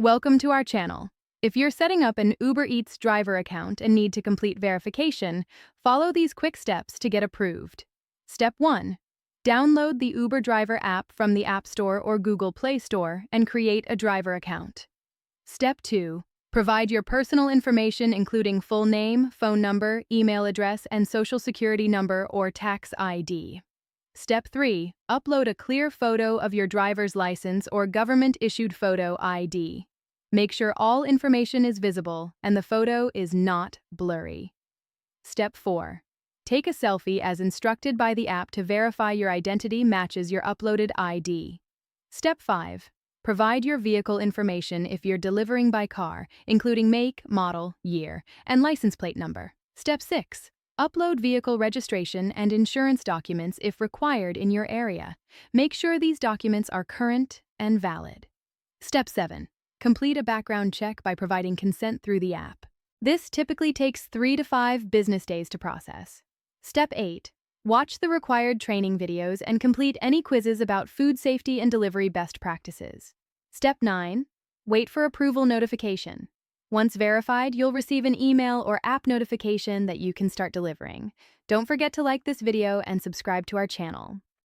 Welcome to our channel. If you're setting up an Uber Eats driver account and need to complete verification, follow these quick steps to get approved. Step 1. Download the Uber Driver app from the App Store or Google Play Store and create a driver account. Step 2. Provide your personal information including full name, phone number, email address, and social security number or tax ID. Step 3. Upload a clear photo of your driver's license or government-issued photo ID. Make sure all information is visible and the photo is not blurry. Step 4. Take a selfie as instructed by the app to verify your identity matches your uploaded ID. Step 5. Provide your vehicle information if you're delivering by car, including make, model, year, and license plate number. Step 6. Upload vehicle registration and insurance documents if required in your area. Make sure these documents are current and valid. Step 7. Complete a background check by providing consent through the app. This typically takes 3 to 5 business days to process. Step 8. Watch the required training videos and complete any quizzes about food safety and delivery best practices. Step 9. Wait for approval notification. Once verified, you'll receive an email or app notification that you can start delivering. Don't forget to like this video and subscribe to our channel.